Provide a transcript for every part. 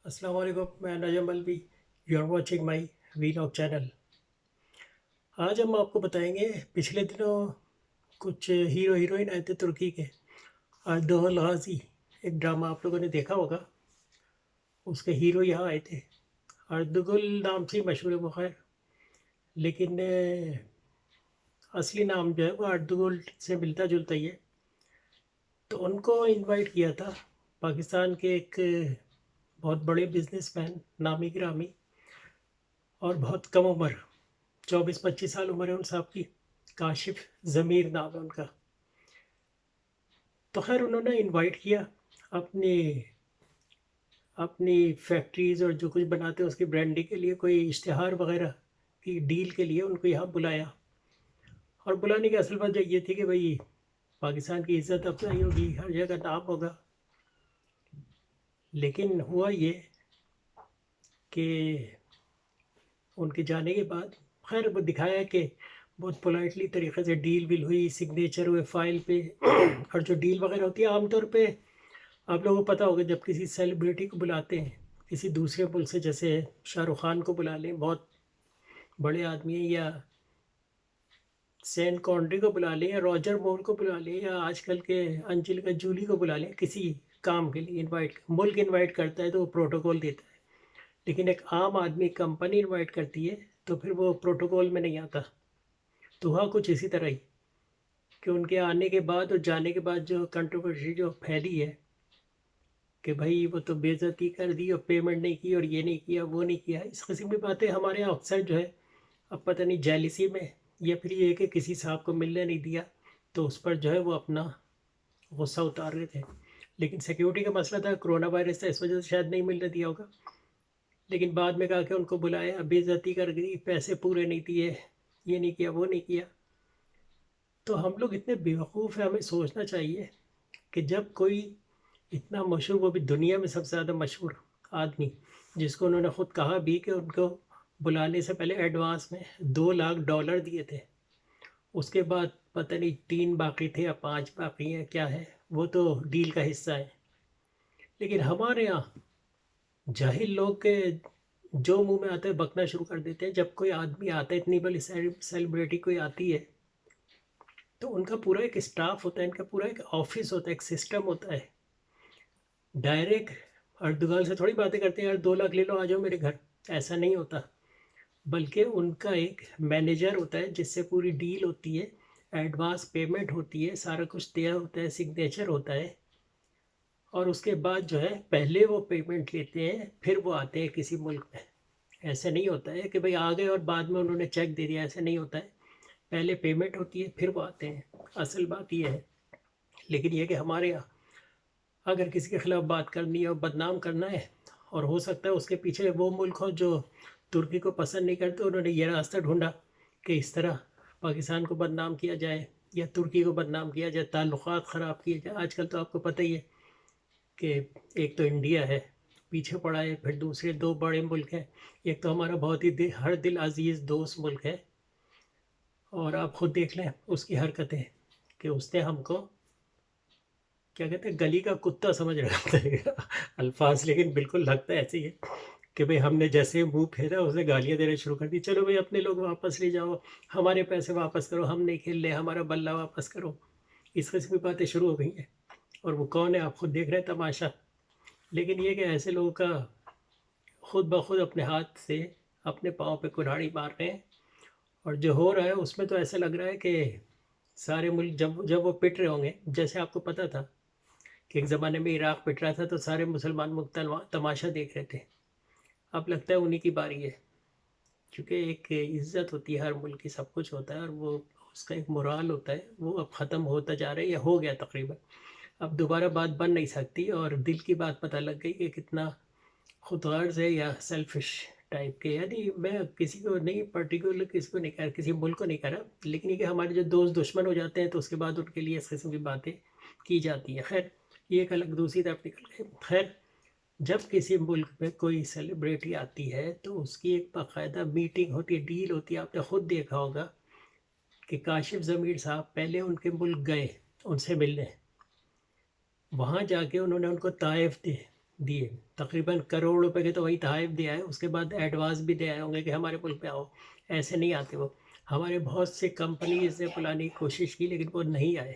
السلام علیکم، میں Najam Alvi. You are watching my vlog channel. آج ہم آپ کو بتائیں گے پچھلے دنوں کچھ ہیرو ہیروئن آئے تھے ترکی کے. اردغل غازی ایک ڈرامہ آپ لوگوں نے دیکھا ہوگا. اس کے ہیرو یہاں آئے تھے. اردغل نام سے ہی مشہور ہے وہ، خیر لیکن اصلی نام جو ہے وہ اردغل سے ملتا جلتا ہی ہے. تو ان کو انوائٹ کیا تھا پاکستان کے ایک بہت بڑے بزنس مین، نامی گرامی اور بہت کم عمر، 24-25 سال عمر ہے ان صاحب کی. کاشف ضمیر نام ہے ان کا. تو خیر انہوں نے انوائٹ کیا اپنی اپنی فیکٹریز اور جو کچھ بناتے ہیں اس کی برانڈنگ کے لیے، کوئی اشتہار وغیرہ کی ڈیل کے لیے ان کو یہاں بلایا. اور بلانے کی اصل وجہ یہ تھی کہ بھائی پاکستان کی عزت افزائی ہوگی، ہر جگہ نام ہوگا. لیکن ہوا یہ کہ ان کے جانے کے بعد خیر وہ دکھایا کہ بہت پولائٹلی طریقے سے ڈیل ویل ہوئی، سگنیچر ہوئے فائل پہ. اور جو ڈیل وغیرہ ہوتی ہے عام طور پہ آپ لوگوں کو پتہ ہوگا، جب کسی سیلیبریٹی کو بلاتے ہیں کسی دوسرے ملک سے، جیسے شاہ رخ خان کو بلا لیں، بہت بڑے آدمی ہیں، یا سین کونڈری کو بلا لیں، یا راجر مور کو بلا لیں، یا آج کل کے انجلیکا جولی کو بلا لیں کسی کام کے لیے. ملک انوائٹ کرتا ہے تو وہ پروٹوکول دیتا ہے. لیکن ایک عام آدمی کمپنی انوائٹ کرتی ہے تو پھر وہ پروٹوکول میں نہیں آتا. تو ہوا کچھ اسی طرح ہی کہ ان کے آنے کے بعد اور جانے کے بعد جو کنٹروورسی جو پھیلی ہے کہ بھائی وہ تو بے عزتی کر دی اور پیمنٹ نہیں کی اور یہ نہیں کیا وہ نہیں کیا، اس قسم کی باتیں ہمارے یہاں اکثر جو ہے، اب پتہ نہیں جیلسی میں یا پھر یہ کہ کسی صاحب کو ملنے نہیں دیا تو اس پر جو ہے وہ اپنا غصہ اتار رہے تھے. لیکن سیکیورٹی کا مسئلہ تھا، کرونا وائرس تھا، اس وجہ سے شاید نہیں ملنے دیا ہوگا. لیکن بعد میں کہا کہ ان کو بلایا، بے عزتی کر گئی، پیسے پورے نہیں دیے، یہ نہیں کیا وہ نہیں کیا. تو ہم لوگ اتنے بیوقوف ہیں، ہمیں سوچنا چاہیے کہ جب کوئی اتنا مشہور، وہ بھی دنیا میں سب سے زیادہ مشہور آدمی، جس کو انہوں نے خود کہا بھی کہ ان کو بلانے سے پہلے ایڈوانس میں $2 لاکھ دیے تھے. اس کے بعد پتہ نہیں 3 باقی تھے یا 5 باقی ہیں، کیا ہے وہ تو ڈیل کا حصہ ہے. لیکن ہمارے یہاں جاہل لوگ کے جو منہ میں آتا ہے بکنا شروع کر دیتے ہیں. جب کوئی آدمی آتا ہے، اتنی بڑی سیلیبریٹی کوئی آتی ہے، تو ان کا پورا ایک اسٹاف ہوتا ہے، ان کا پورا ایک آفس ہوتا ہے، ایک سسٹم ہوتا ہے. ڈائریکٹ اردگال سے تھوڑی باتیں کرتے ہیں، یار 2 لاکھ لے لو آ جاؤ میرے گھر، ایسا نہیں ہوتا. بلکہ ان کا ایک مینیجر ہوتا ہے جس سے پوری ڈیل ہوتی ہے، ایڈوانس پیمنٹ ہوتی ہے، سارا کچھ تیار ہوتا ہے، سگنیچر ہوتا ہے. اور اس کے بعد جو ہے پہلے وہ پیمنٹ لیتے ہیں، پھر وہ آتے ہیں کسی ملک میں. ایسے نہیں ہوتا ہے کہ بھئی آ گئے اور بعد میں انہوں نے چیک دے دیا، ایسے نہیں ہوتا ہے. پہلے پیمنٹ ہوتی ہے پھر وہ آتے ہیں. اصل بات یہ ہے. لیکن یہ کہ ہمارے یہاں اگر کسی کے خلاف بات کرنی ہے اور بدنام کرنا ہے، اور ہو سکتا ہے اس کے پیچھے وہ ملک ہو جو ترکی کو پسند نہیں کرتے، انہوں نے یہ راستہ ڈھونڈا کہ اس طرح پاکستان کو بدنام کیا جائے یا ترکی کو بدنام کیا جائے، تعلقات خراب کیے جائے. آج کل تو آپ کو پتہ ہی ہے کہ ایک تو انڈیا ہے پیچھے پڑا ہے، پھر دوسرے 2 بڑے ملک ہیں. ایک تو ہمارا بہت ہی ہر دل عزیز دوست ملک ہے، اور آپ خود دیکھ لیں اس کی حرکتیں کہ اس نے ہم کو کیا کہتے ہیں گلی کا کتا سمجھ رکھتا ہے. الفاظ لیکن بالکل لگتا ہے ایسے ہی ہے کہ بھئی ہم نے جیسے منہ پھیرا اسے گالیاں دینے شروع کر دی. چلو بھئی اپنے لوگ واپس لے جاؤ، ہمارے پیسے واپس کرو، ہم نہیں کھیل رہے، ہمارا بلہ واپس کرو. اس قسم کی باتیں شروع ہو گئی ہیں. اور وہ کون ہے آپ خود دیکھ رہے ہیں تماشا. لیکن یہ کہ ایسے لوگوں کا خود بخود اپنے ہاتھ سے اپنے پاؤں پہ کلہاڑی مار رہے ہیں. اور جو ہو رہا ہے اس میں تو ایسا لگ رہا ہے کہ سارے ملک جب وہ پٹ رہے ہوں گے، جیسے آپ کو پتہ تھا کہ ایک زمانے میں عراق پٹ رہا تھا تو سارے مسلمان ملک تماشا دیکھ رہے تھے. اب لگتا ہے انہی کی باری ہے، کیونکہ ایک عزت ہوتی ہے ہر ملک کی، سب کچھ ہوتا ہے، اور وہ اس کا ایک مورال ہوتا ہے، وہ اب ختم ہوتا جا رہا ہے یا ہو گیا تقریباً. اب دوبارہ بات بن نہیں سکتی. اور دل کی بات پتہ لگ گئی کہ کتنا خود غرض ہے یا سیلفش ٹائپ کے. یعنی میں کسی کو نہیں پرٹیکولر کسی کو نہیں کہہ رہا، کسی ملک کو نہیں کہہ رہا، لیکن یہ کہ ہمارے جو دوست دشمن ہو جاتے ہیں تو اس کے بعد ان کے لیے اس قسم کی باتیں کی جاتی ہیں. خیر یہ ایک الگ دوسری طرف نکل گئے. خیر جب کسی ملک میں کوئی سیلیبریٹی آتی ہے تو اس کی ایک باقاعدہ میٹنگ ہوتی ہے، ڈیل ہوتی ہے. آپ نے خود دیکھا ہوگا کہ کاشف ضمیر صاحب پہلے ان کے ملک گئے ان سے ملنے. وہاں جا کے انہوں نے ان کو تحائف دیے، تقریباً کروڑ روپے کے تو وہی تحائف دیا ہے، اس کے بعد ایڈوانس بھی دے آئے ہوں گے کہ ہمارے ملک پہ آؤ. ایسے نہیں آتے وہ. ہمارے بہت سے کمپنیز نے بلانے کی کوشش کی لیکن وہ نہیں آئے،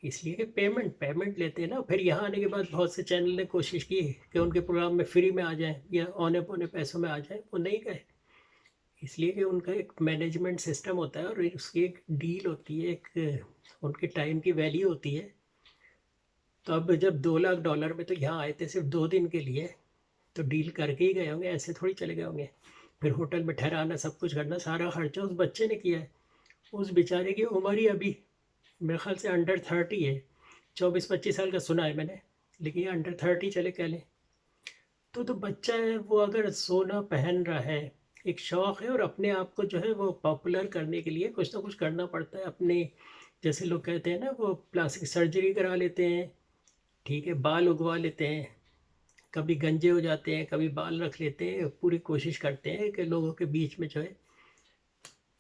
اس لیے کہ پیمنٹ لیتے ہیں نا. پھر یہاں آنے کے بعد بہت سے چینل نے کوشش کی کہ ان کے پروگرام میں فری میں آ جائیں یا اونے پونے پیسوں میں آ جائیں، وہ نہیں گئے. اس لیے کہ ان کا ایک مینجمنٹ سسٹم ہوتا ہے اور اس کی ایک ڈیل ہوتی ہے، ایک ان کے ٹائم کی ویلیو ہوتی ہے. تو اب جب $2 لاکھ میں تو یہاں آئے تھے صرف 2 دن کے لیے، تو ڈیل کر کے ہی گئے ہوں گے، ایسے تھوڑی چلے گئے ہوں گے. پھر ہوٹل میں ٹھہرانا، سب کچھ کرنا، سارا خرچہ اس بچے نے کیا ہے. اس بیچارے کی عمر ہی ابھی میرے خیال سے انڈر 30 ہے، 24-25 سال کا سنا ہے میں نے، لیکن یہ انڈر 30 چلے کہہ لیں. تو بچہ ہے وہ اگر سونا پہن رہا ہے، ایک شوق ہے، اور اپنے آپ کو جو ہے وہ پاپولر کرنے کے لیے کچھ نہ کچھ کرنا پڑتا ہے. اپنے جیسے لوگ کہتے ہیں نا، وہ پلاسٹک سرجری کرا لیتے ہیں، ٹھیک ہے، بال اگوا لیتے ہیں، کبھی گنجے ہو جاتے ہیں، کبھی بال رکھ لیتے ہیں، پوری کوشش کرتے ہیں کہ لوگوں کے بیچ میں جو ہے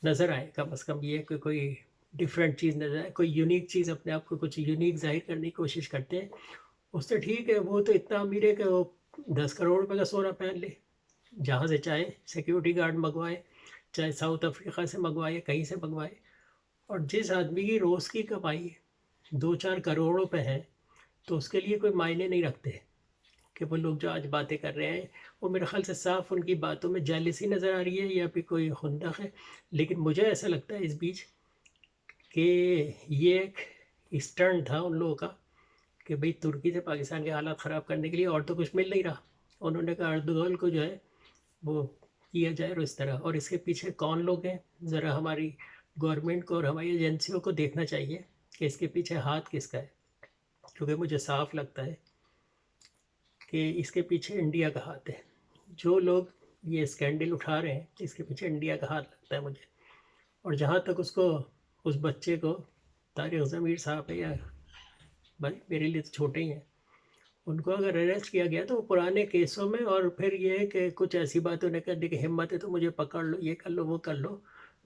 نظر آئے، کم از کم یہ کہ کوئی ڈفرینٹ چیز نظر آئے، کوئی یونیک چیز، اپنے آپ کو کچھ یونیک ظاہر کرنے کی کوشش کرتے ہیں. اس سے ٹھیک ہے، وہ تو اتنا امیر ہے کہ وہ 10 کروڑ روپے کا سونا پہن لے، جہاں سے چاہے سیکیورٹی گارڈ منگوائے، چاہے ساؤتھ افریقہ سے منگوائے، کہیں سے منگوائے. اور جس آدمی کی روز کی کمائی 2-4 کروڑ روپے ہے، تو اس کے لیے کوئی معنی نہیں رکھتے کہ وہ لوگ جو آج باتیں کر رہے ہیں، وہ میرے خیال سے صاف ان کی باتوں میں جیلسی نظر آ رہی ہے یا پھر کوئی خندق ہے. لیکن مجھے ایسا لگتا ہے اس بیچ کہ یہ ایک اسٹنٹ تھا ان لوگوں کا کہ بھئی ترکی سے پاکستان کے حالات خراب کرنے کے لیے، اور تو کچھ مل نہیں رہا. انہوں نے کہا اردوغان کو جو ہے وہ کیا جائے، اور اس طرح. اور اس کے پیچھے کون لوگ ہیں، ذرا ہماری گورنمنٹ کو اور ہماری ایجنسیوں کو دیکھنا چاہیے کہ اس کے پیچھے ہاتھ کس کا ہے. کیونکہ مجھے صاف لگتا ہے کہ اس کے پیچھے انڈیا کا ہاتھ ہے. جو لوگ یہ اسکینڈل اٹھا رہے ہیں، اس کے پیچھے انڈیا کا ہاتھ لگتا ہے مجھے. اور جہاں تک اس بچے کو طارق ضمیر صاحب ہے، یا بھائی میرے لیے تو چھوٹے ہی ہیں، ان کو اگر اریسٹ کیا گیا تو وہ پرانے کیسوں میں، اور پھر یہ ہے کہ کچھ ایسی باتیں انہیں کرنے کی ہمت ہے تو مجھے پکڑ لو، یہ کر لو، وہ کر لو.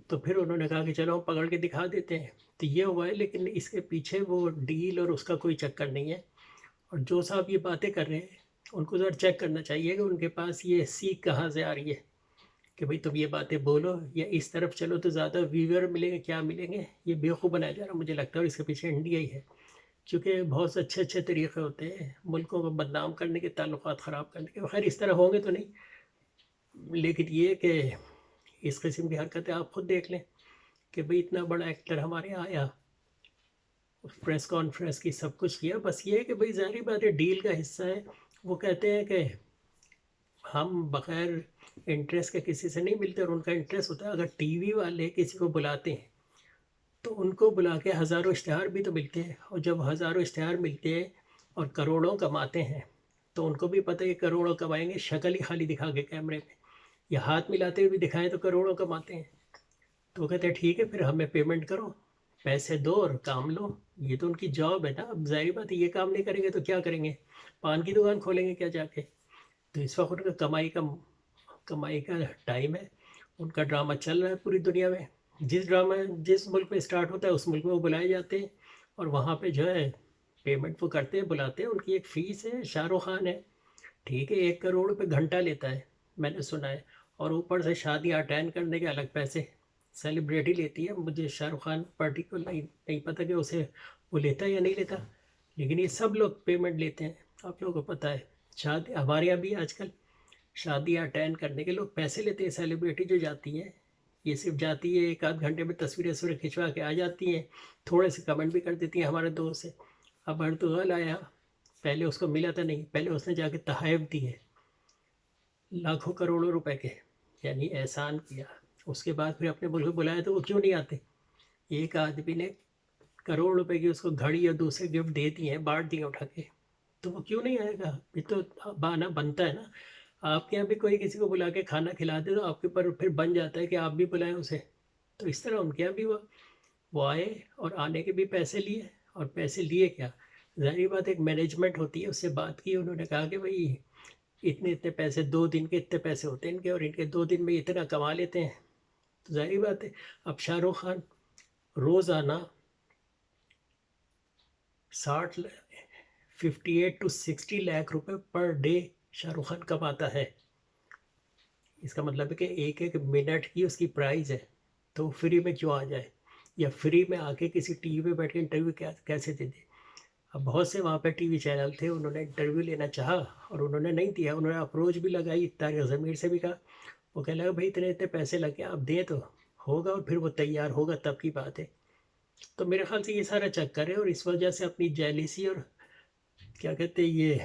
تو پھر انہوں نے کہا کہ چلو ہم پکڑ کے دکھا دیتے ہیں. تو یہ ہوا ہے، لیکن اس کے پیچھے وہ ڈیل اور اس کا کوئی چکر نہیں ہے. اور جو صاحب یہ باتیں کر رہے ہیں، ان کو ذرا چیک کرنا چاہیے کہ ان کے پاس یہ سیکھ کہاں سے آ رہی ہے کہ بھئی تم یہ باتیں بولو یا اس طرف چلو تو زیادہ ویور ملیں گے، کیا ملیں گے. یہ بیوقوف بنایا جا رہا مجھے لگتا ہے، اور اس کے پیچھے انڈیا ہی ہے. کیونکہ بہت سے اچھے طریقے ہوتے ہیں ملکوں کو بدنام کرنے کے، تعلقات خراب کرنے کے. خیر اس طرح ہوں گے تو نہیں، لیکن یہ کہ اس قسم کی حرکتیں آپ خود دیکھ لیں کہ بھئی اتنا بڑا ایکٹر ہمارے یہاں آیا، پریس کانفرنس کی، سب کچھ کیا. بس یہ ہے کہ بھئی ظاہری بات ہے، ڈیل کا حصہ ہے. وہ کہتے ہیں کہ ہم بغیر انٹرسٹ کے کسی سے نہیں ملتے، اور ان کا انٹرسٹ ہوتا ہے. اگر ٹی وی والے کسی کو بلاتے ہیں تو ان کو بلا کے ہزاروں اشتہار بھی تو ملتے ہیں، اور جب ہزاروں اشتہار ملتے ہیں اور کروڑوں کماتے ہیں تو ان کو بھی پتہ ہے کہ کروڑوں کمائیں گے، شکل ہی خالی دکھا کے کیمرے میں، یا ہاتھ ملاتے ہوئے بھی دکھائیں تو کروڑوں کماتے ہیں. تو وہ کہتے ہیں ٹھیک ہے پھر ہمیں پیمنٹ کرو، پیسے دو اور کام لو. یہ تو ان کی جاب ہے نا. اب ظاہری بات ہے، یہ کام نہیں کریں گے تو کیا کریں گے؟ پان کی دکان کھولیں گے کیا جا کے؟ تو اس وقت ان کا کمائی کا ٹائم ہے. ان کا ڈرامہ چل رہا ہے پوری دنیا میں. جس ملک میں اسٹارٹ ہوتا ہے اس ملک میں وہ بلائے جاتے ہیں، اور وہاں پہ جو ہے پیمنٹ وہ کرتے ہیں، بلاتے ہیں. ان کی ایک فیس ہے. شاہ رخ خان ہے، ٹھیک ہے، 1 کروڑ روپے گھنٹہ لیتا ہے، میں نے سنا ہے. اور اوپر سے شادیاں اٹینڈ کرنے کے الگ پیسے. سیلیبریٹی لیتی ہے، مجھے شاہ رخ خان پرٹیکولر نہیں پتہ کہ اسے وہ لیتا ہے یا نہیں لیتا، لیکن یہ سب لوگ پیمنٹ لیتے ہیں. آپ لوگوں کو پتہ ہے، شادی ہمارے یہاں بھی آج کل شادیاں اٹینڈ کرنے کے لوگ پیسے لیتے ہیں. سیلیبریٹی جو جاتی ہیں، یہ صرف جاتی ہے 1-8 گھنٹے میں، تصویریں کھنچوا کے آ جاتی ہیں، تھوڑے سے کمنٹ بھی کر دیتی ہیں ہمارے دوست سے. اب اردوغان آیا، پہلے اس کو ملا تھا نہیں، پہلے اس نے جا کے تحائف دی ہے لاکھوں کروڑوں روپے کے، یعنی احسان کیا. اس کے بعد پھر اپنے ملک کو بلایا تو وہ کیوں نہیں آتے؟ ایک آدمی نے کروڑ روپے کی اس کو گھڑی اور دوسرے گفٹ دے دی ہیں، بانٹ دیے اٹھا کے، تو وہ کیوں نہیں آئے گا؟ یہ تو بہانہ بنتا ہے نا. آپ کے یہاں بھی کوئی کسی کو بلا کے کھانا کھلا دے تو آپ کے اوپر پھر بن جاتا ہے کہ آپ بھی بلائیں اسے. تو اس طرح ان کے یہاں بھی ہوا، وہ آئے اور آنے کے بھی پیسے لیے. اور پیسے لیے کیا؟ ظاہری بات ایک مینجمنٹ ہوتی ہے، اس سے بات کی، انہوں نے کہا کہ بھئی اتنے پیسے 2 دن کے اتنے پیسے ہوتے ہیں ان کے، اور ان کے 2 دن میں اتنا کما لیتے ہیں. تو ظاہری بات ہے اب شاہ رخ خان روزانہ 60 58 to 60 لاکھ روپے پر ڈے شاہ رخ خان کماتا ہے. اس کا مطلب ہے کہ ایک ایک منٹ کی اس کی پرائز ہے، تو فری میں کیوں آ جائے، یا فری میں آ کے کسی ٹی وی پہ بیٹھ کے انٹرویو کیسے دے دے. اب بہت سے وہاں پہ ٹی وی چینل تھے، انہوں نے انٹرویو لینا چاہا اور انہوں نے نہیں دیا. انہوں نے اپروچ بھی لگائی، طارق ضمیر سے بھی کہا، وہ کہنے لگا بھائی اتنے پیسے لگے آپ دیں تو ہوگا، اور پھر وہ تیار ہوگا تب کی بات ہے. تو میرے خیال سے یہ سارا چکر ہے، اور اس وجہ سے اپنی جیلیسی اور کیا کہتے ہیں یہ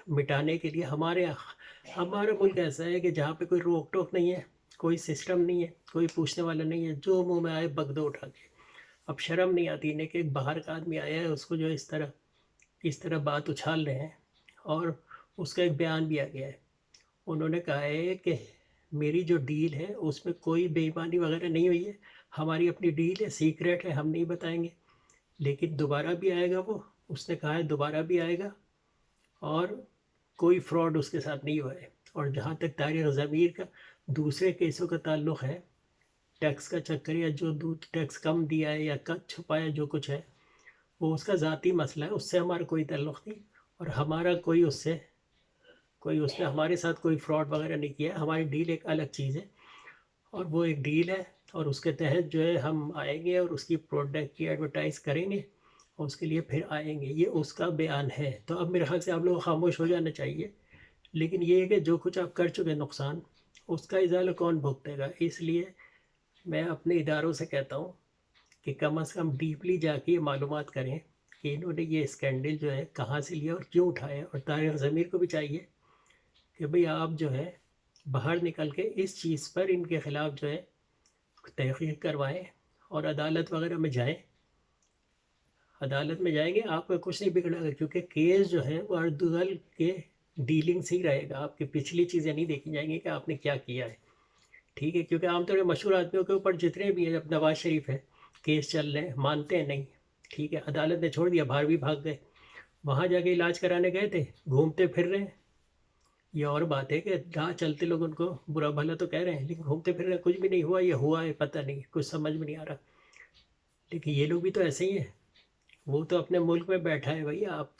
مٹانے کے لیے ہمارا ملک ایسا ہے کہ جہاں پہ کوئی روک ٹوک نہیں ہے، کوئی سسٹم نہیں ہے، کوئی پوچھنے والا نہیں ہے، جو منہ میں آئے بک دو اٹھا کے. اب شرم نہیں آتی انہیں کہ ایک باہر کا آدمی آیا ہے، اس کو جو اس طرح بات اچھال رہے ہیں. اور اس کا ایک بیان بھی آ گیا ہے، انہوں نے کہا ہے کہ میری جو ڈیل ہے اس میں کوئی بے ایمانی وغیرہ نہیں ہوئی ہے، ہماری اپنی ڈیل ہے، سیکریٹ ہے، ہم نہیں بتائیں گے. لیکن دوبارہ بھی آئے گا وہ، اس نے کہا ہے دوبارہ بھی آئے گا، اور کوئی فراڈ اس کے ساتھ نہیں ہوا ہے. اور جہاں تک طارق ضمیر کا دوسرے کیسوں کا تعلق ہے، ٹیکس کا چکر یا جو ٹیکس کم دیا ہے یا کت چھپایا، جو کچھ ہے وہ اس کا ذاتی مسئلہ ہے، اس سے ہمارا کوئی تعلق نہیں. اور ہمارا کوئی اس نے ہمارے ساتھ کوئی فراڈ وغیرہ نہیں کیا ہے. ہماری ڈیل ایک الگ چیز ہے، اور وہ ایک ڈیل ہے، اور اس کے تحت جو ہے ہم آئیں گے اور اس کی پروڈکٹ کی ایڈورٹائز کریں گے، اور اس کے لیے پھر آئیں گے. یہ اس کا بیان ہے. تو اب میرے خیال سے آپ لوگوں کو خاموش ہو جانا چاہیے. لیکن یہ ہے کہ جو کچھ آپ کر چکے نقصان، اس کا ازالہ کون بھگتے گا. اس لیے میں اپنے اداروں سے کہتا ہوں کہ کم از کم ڈیپلی جا کے یہ معلومات کریں کہ انہوں نے یہ اسکینڈل جو ہے کہاں سے لیا اور کیوں اٹھایا. اور طارق ضمیر کو بھی چاہیے کہ بھئی آپ جو ہے باہر نکل کے اس چیز پر ان کے خلاف جو ہے تحقیق کروائیں، اور عدالت وغیرہ میں جائیں. عدالت میں جائیں گے آپ کا کچھ نہیں بگڑے گا، کیونکہ کیس جو ہے وہ اردگل کے ڈیلنگ سے ہی رہے گا. آپ کی پچھلی چیزیں نہیں دیکھی جائیں گی کہ آپ نے کیا کیا ہے. ٹھیک ہے، کیونکہ عام طور پہ مشہور آدمیوں کے اوپر جتنے بھی ہیں، اب نواز شریف ہے، کیس چل رہے ہیں، مانتے ہیں نہیں. ٹھیک ہے، عدالت نے چھوڑ دیا، باہر بھی بھاگ گئے، وہاں جا کے علاج کرانے گئے تھے، گھومتے پھر رہے ہیں. یہ اور بات ہے کہ راہ چلتے لوگ ان کو برا بھلا تو کہہ رہے ہیں، لیکن گھومتے پھر رہے ہیں، کچھ بھی نہیں ہوا، یہ ہوا ہے پتہ نہیں، کچھ سمجھ میں نہیں آ رہا. لیکن یہ لوگ بھی تو ایسے ہی ہیں، وہ تو اپنے ملک میں بیٹھا ہے. بھائی آپ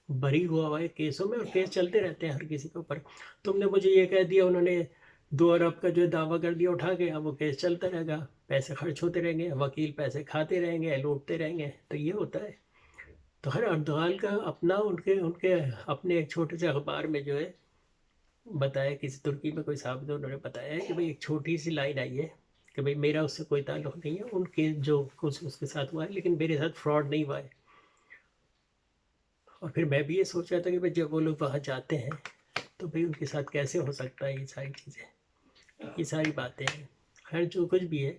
بری ہوا ہے کیسوں میں، اور کیس چلتے رہتے ہیں ہر کسی کے اوپر. تم نے مجھے یہ کہہ دیا، انہوں نے 2 ارب کا جو دعویٰ کر دیا اٹھا کے، اب وہ کیس چلتا رہے گا، پیسے خرچ ہوتے رہیں گے، وکیل پیسے کھاتے رہیں گے، لوٹتے رہیں گے. تو یہ ہوتا ہے. تو ہر اردغال کا اپنا ان کے اپنے ایک چھوٹے سے اخبار میں جو ہے بتایا، کسی ترکی میں کوئی صاحب تھے، انہوں نے بتایا ہے کہ بھئی ایک چھوٹی سی لائن آئی ہے کہ بھئی میرا اس سے کوئی تعلق نہیں ہے، ان کے جو کچھ اس کے ساتھ ہوا ہے، لیکن میرے ساتھ فراڈ نہیں ہوا ہے. اور پھر میں بھی یہ سوچ رہا تھا کہ بھئی جب وہ لوگ وہاں جاتے ہیں تو بھئی ان کے ساتھ کیسے ہو سکتا ہے یہ ساری چیزیں، یہ ساری باتیں ہیں. خیر جو کچھ بھی ہے،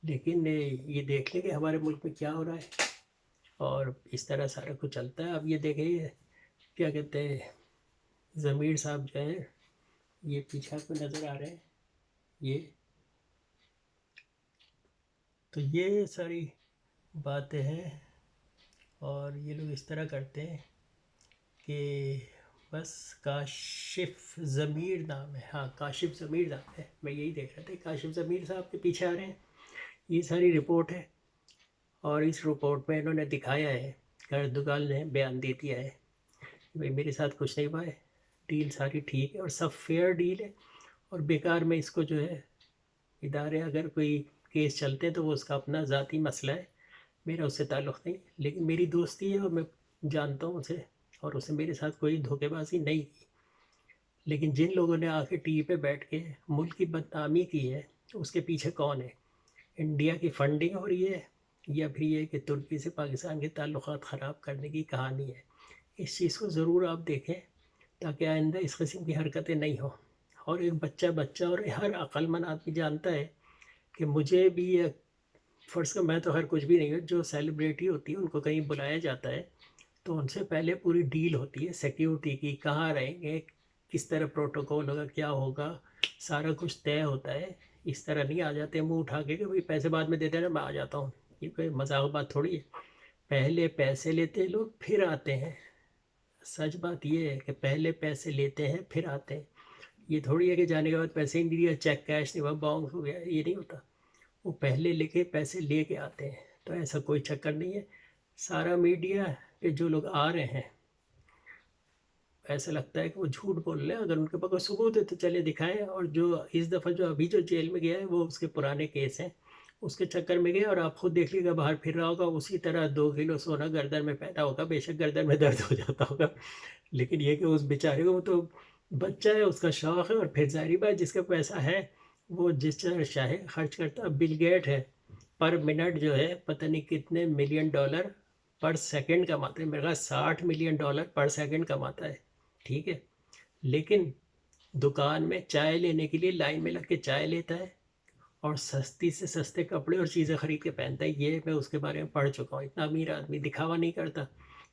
لیکن یہ دیکھ لیں کہ ہمارے ملک میں کیا ہو رہا ہے، اور اس طرح سارا کچھ چلتا ہے. اب یہ دیکھیں کیا کہتے ہیں، ضمیر صاحب جو ہیں، یہ پیچھے کو نظر آ رہے ہیں، یہ تو یہ ساری باتیں ہیں. اور یہ لوگ اس طرح کرتے ہیں کہ بس کاشف ضمیر نام ہے، ہاں کاشف ضمیر نام ہے، میں یہی دیکھ رہا تھا. کاشف ضمیر صاحب کے پیچھے آ رہے ہیں. یہ ساری رپورٹ ہے، اور اس رپورٹ میں انہوں نے دکھایا ہے کہ اردگال نے بیان دے دیا ہے بھئی میرے ساتھ کچھ نہیں ہوا ہے، ڈیل ساری ٹھیک ہے اور سب فیئر ڈیل ہے. اور بیکار میں اس کو جو ہے ادارے اگر کوئی کیس چلتے ہیں تو وہ اس کا اپنا ذاتی مسئلہ ہے، میرا اس سے تعلق نہیں. لیکن میری دوستی ہے اور میں جانتا ہوں اسے، اور اسے میرے ساتھ کوئی دھوکے بازی نہیں کی. لیکن جن لوگوں نے آ کے ٹی وی پہ بیٹھ کے ملک کی بدنامی کی ہے، اس کے پیچھے کون ہے؟ انڈیا کی فنڈنگ ہو رہی ہے، یا پھر یہ کہ ترکی سے پاکستان کے تعلقات خراب کرنے کی کہانی ہے؟ اس چیز کو ضرور آپ دیکھیں تاکہ آئندہ اس قسم کی حرکتیں نہیں ہوں. اور ایک بچہ اور ہر عقل مند آدمی جانتا ہے کہ مجھے بھی فرض کا میں تو ہر کچھ بھی نہیں ہوں، جو سیلیبریٹی ہوتی ہے ان کو کہیں بلایا جاتا ہے تو ان سے پہلے پوری ڈیل ہوتی ہے سیکیورٹی کی، کہاں رہیں گے، کس طرح پروٹوکول ہوگا، کیا ہوگا، سارا کچھ طے ہوتا ہے. اس طرح نہیں آ جاتے منہ اٹھا کے کہ بھئی پیسے بعد میں دے دینا میں آ جاتا ہوں. یہ کوئی مذاق بات تھوڑی ہے. پہلے پیسے لیتے ہیں لوگ، پھر آتے ہیں. سچ بات یہ ہے کہ پہلے پیسے لیتے ہیں پھر آتے ہیں. یہ تھوڑی ہے کہ جانے کے بعد پیسے ہی نہیں دیا، چیک کیش نہیں ہوا، باؤنس ہو گیا، یہ نہیں ہوتا. وہ پہلے لے کے پیسے لے کے آتے ہیں. تو ایسا کوئی چکر نہیں ہے. سارا میڈیا کہ جو لوگ آ رہے ہیں ایسا لگتا ہے کہ وہ جھوٹ بول رہے ہیں، اگر ان کے پاس کوئی ثبوت ہے تو چلے دکھائیں، اور جو اس دفعہ جو ابھی جو جیل میں گیا ہے وہ اس کے پرانے کیس ہیں، اس کے چکر میں گیا، اور آپ خود دیکھ لیے گا باہر پھر رہا ہوگا اسی طرح 2 کلو سونا گردن میں پیدا ہوگا، بے شک گردن میں درد ہو جاتا ہوگا، لیکن یہ کہ اس بیچارے کو، وہ تو بچہ ہے، اس کا شوق ہے، اور پھر ظاہری بات جس کا پیسہ ہے وہ جس طرح چاہے خرچ کرتا. بل گیٹ ہے پر منٹ جو ہے پتہ نہیں کتنے $1,000,000 پر سیکنڈ کماتا ہے، میرے خیال $60 ملین پر سیکنڈ کماتا ہے، ٹھیک ہے، لیکن دکان میں چائے لینے کے لیے لائن میں لگ کے چائے لیتا ہے، اور سستی سے سستے کپڑے اور چیزیں خرید کے پہنتا ہے. یہ میں اس کے بارے میں پڑھ چکا ہوں. اتنا امیر آدمی دکھاوا نہیں کرتا.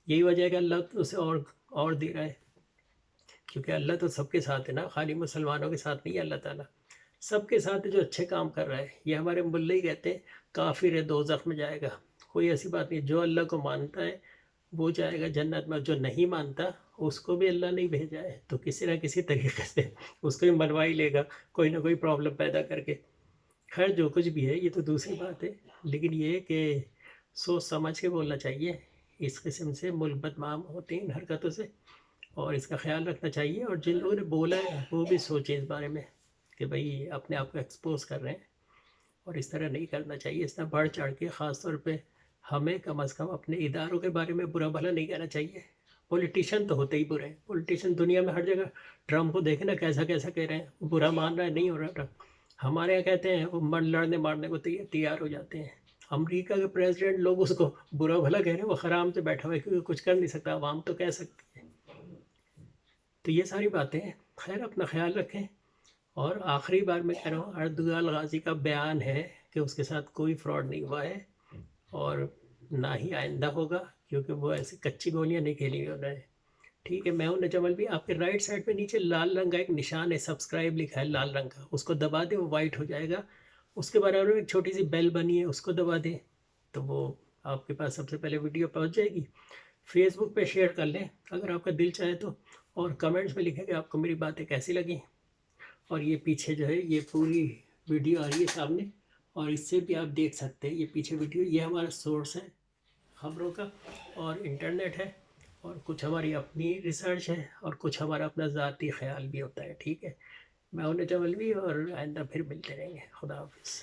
یہی وجہ ہے کہ اللہ تو اسے اور دے رہا ہے، کیونکہ اللہ تو سب کے ساتھ ہے نا، خالی مسلمانوں کے ساتھ نہیں ہے اللہ تعالیٰ، سب کے ساتھ جو اچھے کام کر رہا ہے. یہ ہمارے ملے ہی کہتے ہیں کافر ہے دوزخ میں جائے گا. کوئی ایسی بات نہیں، جو اللہ کو مانتا ہے وہ جائے گا جنت میں، جو نہیں مانتا اس کو بھی اللہ نہیں بھیجا ہے، تو کسی نہ کسی طریقے سے اس کو بھی منوا ہی لے گا کوئی نہ کوئی پرابلم پیدا کر کے. خیر جو کچھ بھی ہے یہ تو دوسری بات ہے، لیکن یہ کہ سوچ سمجھ کے بولنا چاہیے. اس قسم سے ملک بدنام ہوتے ہیں ان حرکتوں سے، اور اس کا خیال رکھنا چاہیے. اور جن لوگوں نے بولا ہے وہ بھی سوچیں اس بارے میں کہ بھئی اپنے آپ کو ایکسپوز کر رہے ہیں، اور اس طرح نہیں کرنا چاہیے. اس طرح بڑھ چڑھ کے، خاص طور پہ ہمیں کم از کم اپنے اداروں کے بارے میں برا بھلا نہیں کہنا چاہیے. پولیٹیشین تو ہوتے ہی برے ہیں، پولیٹیشین دنیا میں ہر جگہ. ٹرمپ کو دیکھیں نا کیسا کیسا کہہ رہے ہیں، وہ برا مان رہا ہے، نہیں ہو رہا. ہمارے یہاں کہتے ہیں وہ لڑنے مارنے کو تیار ہو جاتے ہیں. امریکہ کے پریزیڈنٹ لوگ اس کو برا بھلا کہہ رہے ہیں، وہ حرام سے بیٹھا ہوا ہے کیونکہ کچھ کر نہیں سکتا، عوام تو کہہ سکتی ہے. تو یہ ساری باتیں ہیں. خیر اپنا خیال رکھیں. اور آخری بار میں کہہ رہا ہوں، اردوغان غازی کا بیان ہے کہ اس کے ساتھ کوئی فراڈ نہیں ہوا ہے، اور نہ ہی آئندہ ہوگا، کیونکہ وہ ایسی کچی گولیاں نہیں کھیلی انہوں نے. ٹھیک ہے، میں ہوں نجم الوی. آپ کے رائٹ سائڈ پہ نیچے لال رنگ کا ایک نشان ہے، سبسکرائب لکھا ہے لال رنگ کا، اس کو دبا دیں، وہ وائٹ ہو جائے گا. اس کے برابر میں ایک چھوٹی سی بیل بنی ہے، اس کو دبا دیں، تو وہ آپ کے پاس سب سے پہلے ویڈیو پہنچ جائے گی. فیس بک پہ شیئر کر لیں اگر آپ کا دل چاہے تو، اور کمنٹس میں لکھیں کہ آپ کو میری باتیں کیسی لگیں. اور یہ پیچھے جو ہے یہ پوری ویڈیو آ رہی ہے سامنے، اور اس سے بھی آپ دیکھ سکتے ہیں. یہ پیچھے ویڈیو، یہ ہمارا سورس ہے خبروں کا، اور انٹرنیٹ ہے، اور کچھ ہماری اپنی ریسرچ ہے، اور کچھ ہمارا اپنا ذاتی خیال بھی ہوتا ہے. ٹھیک ہے، میں ہوں نجم الوی، اور آئندہ پھر ملتے رہیں گے. خدا حافظ.